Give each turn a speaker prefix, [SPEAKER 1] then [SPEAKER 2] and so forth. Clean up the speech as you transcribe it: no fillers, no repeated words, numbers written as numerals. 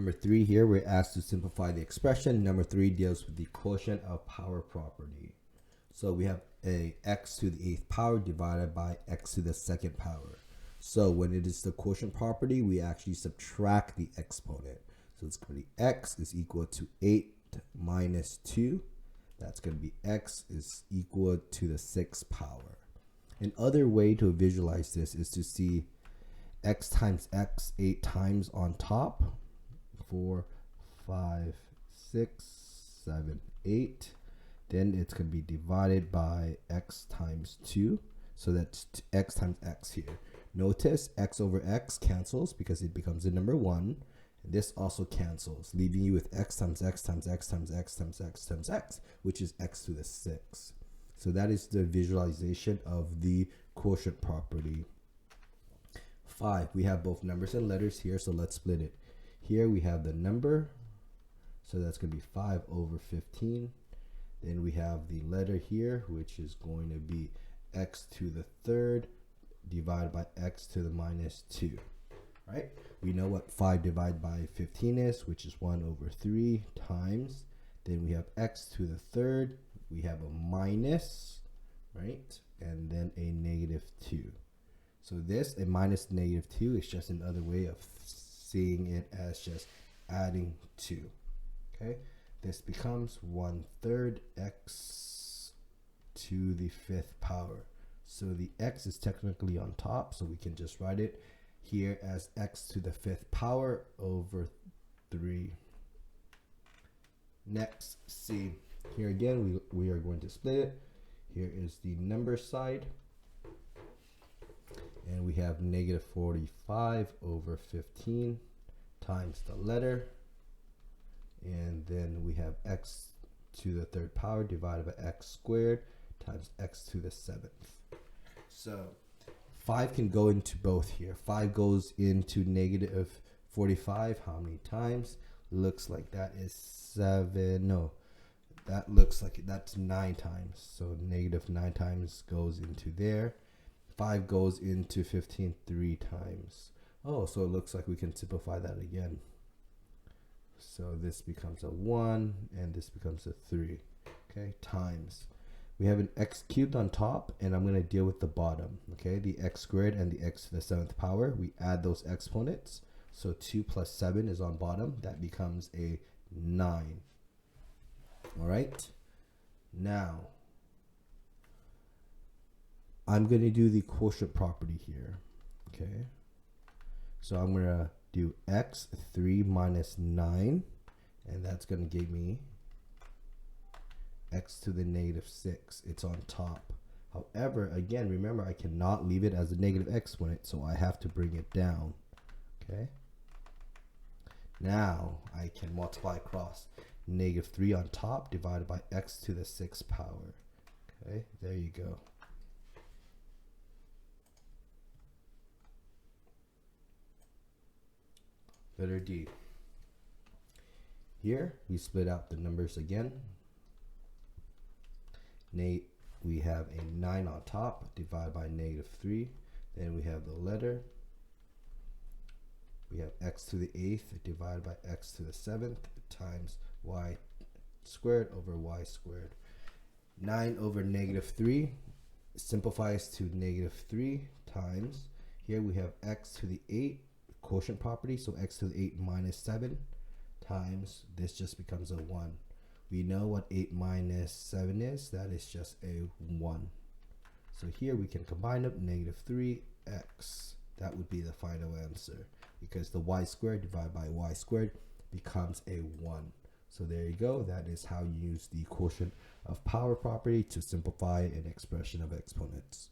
[SPEAKER 1] number 3 here, we're asked to simplify the expression. Number 3 deals with the quotient of power property. So we have a x to the 8th power divided by x to the 2nd power. So when it is the quotient property, we actually subtract the exponent. So it's going to be x is equal to 8 minus 2. That's going to be x is equal to the 6th power. Another way to visualize this is to see x times x 8 times on top. 4, 5, 6, 7, 8. Then it's going to be divided by x times 2. So that's x times x here. Notice x over x cancels because it becomes the number 1. And this also cancels, leaving you with x times x times x times x times x times x, which is x to the 6. So that is the visualization of the quotient property. 5, we have both numbers and letters here, so let's split it. Here we have the number, so that's going to be 5 over 15. Then we have the letter here, which is going to be x to the 3rd divided by x to the minus 2, right? We know what 5 divided by 15 is, which is 1 over 3 times. Then we have x to the 3rd. We have a minus, right? And then a negative 2. So this, a minus negative 2, is just another way of seeing it as just adding 2, okay? This becomes 1/3 x to the 5th power. So the x is technically on top, so we can just write it here as x to the 5th power over 3. Next, C. Here again, we are going to split it. Here is the number side. And we have negative 45 over 15 times the letter. And then we have x to the 3rd power divided by x squared times x to the 7th. So 5 can go into both here. 5 goes into negative 45 how many times? Looks like that is 7. No, that looks like that's 9 times. So negative 9 times goes into there. 5 goes into 15 3 times. Oh, so it looks like we can simplify that again. So this becomes a 1 and this becomes a 3. Okay, times. We have an x cubed on top, and I'm going to deal with the bottom. Okay, the x squared and the x to the 7th power. We add those exponents. So 2 plus 7 is on bottom. That becomes a 9. All right. Now, I'm going to do the quotient property here. Okay. So I'm going to do x 3 minus 9, and that's going to give me x to the negative 6. It's on top. However, again, remember, I cannot leave it as a negative exponent, so I have to bring it down. Okay. Now I can multiply across. Negative 3 on top divided by x to the 6th power. Okay, there you go. Letter D. Here we split out the numbers again. We have a 9 on top divided by negative 3. Then we have the letter. We have x to the 8th divided by x to the 7th times y squared over y squared. 9 over negative 3 simplifies to negative 3 times. Here we have x to the 8, quotient property, so x to the 8 minus 7 times, this just becomes a 1. We know what 8 minus 7 is. That is just a 1. So here we can combine up negative 3x. That would be the final answer, because the y squared divided by y squared becomes a 1. So there you go. That is how you use the quotient of power property to simplify an expression of exponents.